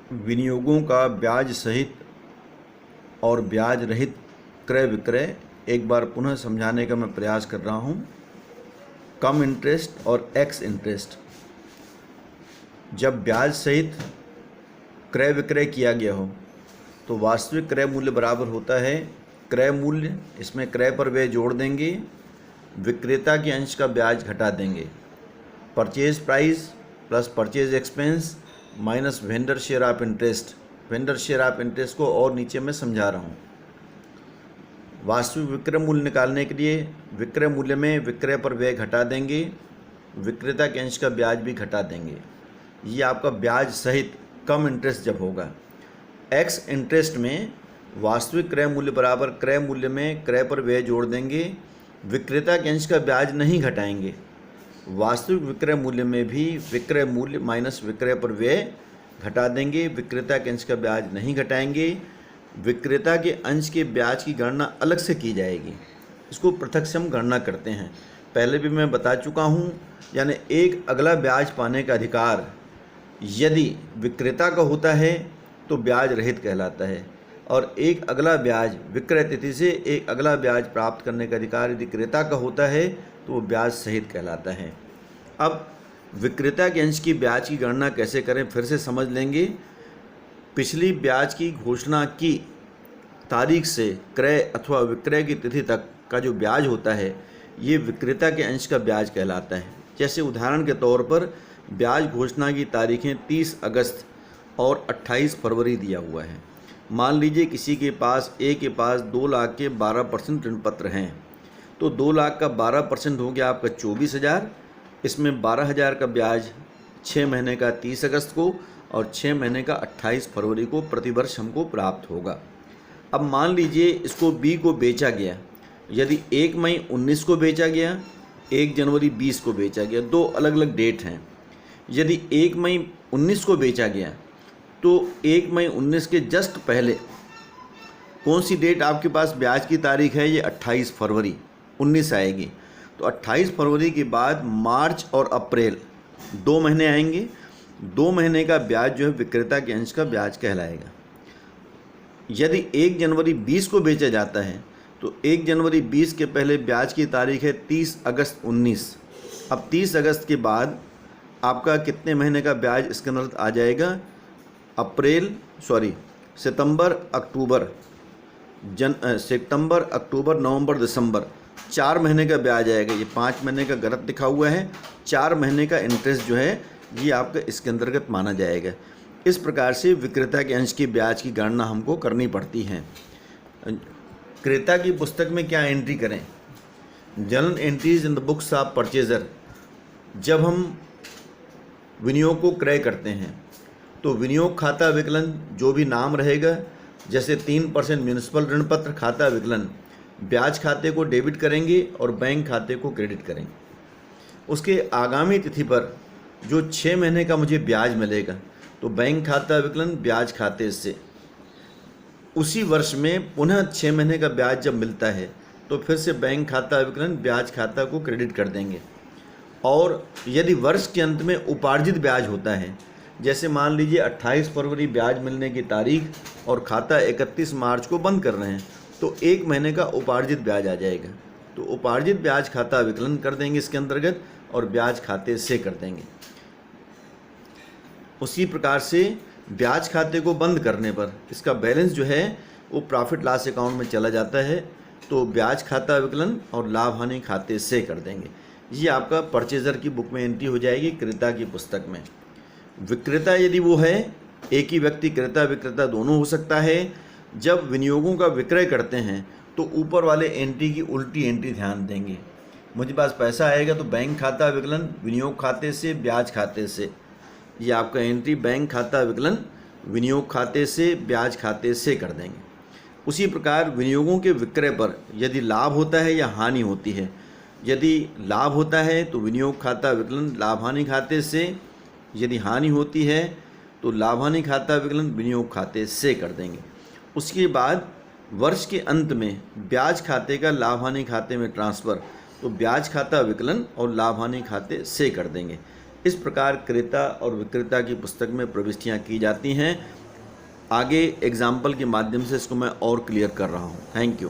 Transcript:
विनियोगों का ब्याज सहित और ब्याज रहित क्रय विक्रय एक बार पुनः समझाने का मैं प्रयास कर रहा हूँ। कम इंटरेस्ट और एक्स इंटरेस्ट, जब ब्याज सहित क्रय विक्रय किया गया हो तो वास्तविक क्रय मूल्य बराबर होता है क्रय मूल्य, इसमें क्रय पर व्यय जोड़ देंगे, विक्रेता के अंश का ब्याज घटा देंगे, purchase price plus purchase expense minus vendor share of interest. Vendor share of interest को और नीचे मैं समझा रहा हूँ। वास्तविक विक्रय मूल्य निकालने के लिए विक्रय मूल्य में विक्रय पर व्यय घटा देंगे, विक्रेता के अंश का ब्याज भी घटा देंगे। ये आपका ब्याज सहित कम इंटरेस्ट जब होगा। एक्स इंटरेस्ट में वास्तविक क्रय मूल्य बराबर क्रय मूल्य में क्रय पर व्यय जोड़ देंगे, विक्रेता के अंश का ब्याज नहीं घटाएंगे। वास्तविक विक्रय मूल्य में भी विक्रय मूल्य माइनस विक्रय पर व्यय घटा देंगे, विक्रेता के अंश का ब्याज नहीं घटाएंगे। विक्रेता के अंश के ब्याज की गणना अलग से की जाएगी, इसको पृथक से हम गणना करते हैं। पहले भी मैं बता चुका हूँ, यानी एक अगला ब्याज पाने का अधिकार यदि विक्रेता का होता है तो ब्याज रहित कहलाता है, और एक अगला ब्याज विक्रय तिथि से एक अगला ब्याज प्राप्त करने का अधिकार यदि क्रेता का होता है तो वो ब्याज सहित कहलाता है। अब विक्रेता के अंश की ब्याज की गणना कैसे करें फिर से समझ लेंगे। पिछली ब्याज की घोषणा की तारीख से क्रय अथवा विक्रय की तिथि तक का जो ब्याज होता है ये विक्रेता के अंश का ब्याज कहलाता है। जैसे उदाहरण के तौर पर ब्याज घोषणा की तारीखें 30 अगस्त और 28 फरवरी दिया हुआ है। मान लीजिए किसी के पास के पास 2 लाख के 12% ऋण पत्र हैं, तो 2 लाख का 12% हो गया आपका 24,000। इसमें 12,000 का ब्याज 6 महीने का 30 अगस्त को और 6 महीने का 28 फरवरी को प्रतिवर्ष हमको प्राप्त होगा। अब मान लीजिए इसको बी को बेचा गया, यदि 1 मई 19 को बेचा गया, 1 जनवरी 20 को बेचा गया, 2 अलग अलग डेट हैं। यदि 1 मई 19 को बेचा गया तो 1 मई 19 के जस्ट पहले कौन सी डेट आपके पास ब्याज की तारीख है, ये 28 फरवरी 19 आएगी। तो 28 फरवरी के बाद मार्च और अप्रैल 2 महीने आएंगे। 2 महीने का ब्याज जो है विक्रेता के अंश का ब्याज कहलाएगा। यदि 1 जनवरी 20 को बेचा जाता है तो 1 जनवरी 20 के पहले ब्याज की तारीख है 30 अगस्त 19। अब 30 अगस्त के बाद आपका कितने महीने का ब्याज इसके अंदर आ जाएगा, सितंबर अक्टूबर नवंबर दिसंबर 4 महीने का ब्याज आएगा। ये 5 महीने का गलत लिखा हुआ है, 4 महीने का इंटरेस्ट जो है ये आपका इसके अंतर्गत माना जाएगा। इस प्रकार से विक्रेता के अंश की ब्याज की गणना हमको करनी पड़ती है। क्रेता की पुस्तक में क्या एंट्री करें, journal entries in the books of purchaser. जब हम विनियोग को क्रय करते हैं तो विनियोग खाता विकलन जो भी नाम रहेगा, जैसे 3% म्यूनिसिपल ऋण पत्र खाता विकलन, ब्याज खाते को डेबिट करेंगे और बैंक खाते को क्रेडिट करेंगे। उसके आगामी तिथि पर जो 6 महीने का मुझे ब्याज मिलेगा तो बैंक खाता विकलन ब्याज खाते से, उसी वर्ष में पुनः 6 महीने का ब्याज जब मिलता है तो फिर से बैंक खाता विकलन ब्याज खाता को क्रेडिट कर देंगे। और यदि वर्ष के अंत में उपार्जित ब्याज होता है, जैसे मान लीजिए 28 फरवरी ब्याज मिलने की तारीख और खाता 31 मार्च को बंद कर रहे हैं, तो 1 महीने का उपार्जित ब्याज आ जाएगा। तो उपार्जित ब्याज खाता विकलन कर देंगे इसके अंतर्गत और ब्याज खाते से कर देंगे। उसी प्रकार से ब्याज खाते को बंद करने पर इसका बैलेंस जो है वो प्रॉफिट लॉस अकाउंट में चला जाता है, तो ब्याज खाता विकलन और लाभ हानि खाते से कर देंगे। ये आपका परचेजर की बुक में एंट्री हो जाएगी क्रेता की पुस्तक में। विक्रेता यदि वो है, एक ही व्यक्ति क्रेता विक्रेता दोनों हो सकता है। जब विनियोगों का विक्रय करते हैं तो ऊपर वाले एंट्री की उल्टी एंट्री ध्यान देंगे। मुझे पास पैसा आएगा तो बैंक खाता विकलन विनियोग खाते से ब्याज खाते से, ये आपका एंट्री बैंक खाता विकलन विनियोग खाते से ब्याज खाते से कर देंगे। उसी प्रकार विनियोगों के विक्रय पर यदि लाभ होता है या हानि होती है, यदि लाभ होता है तो विनियोग खाता विकलन लाभ हानि खाते से, यदि हानि होती है तो लाभ हानि खाता विकलन विनियोग खाते से कर देंगे। उसके बाद वर्ष के अंत में ब्याज खाते का लाभ हानि खाते में ट्रांसफ़र, तो ब्याज खाता विकलन और लाभ हानि खाते से कर देंगे। इस प्रकार क्रेता और विक्रेता की पुस्तक में प्रविष्टियाँ की जाती हैं। आगे एग्जाम्पल के माध्यम से इसको मैं और क्लियर कर रहा हूँ। Thank you.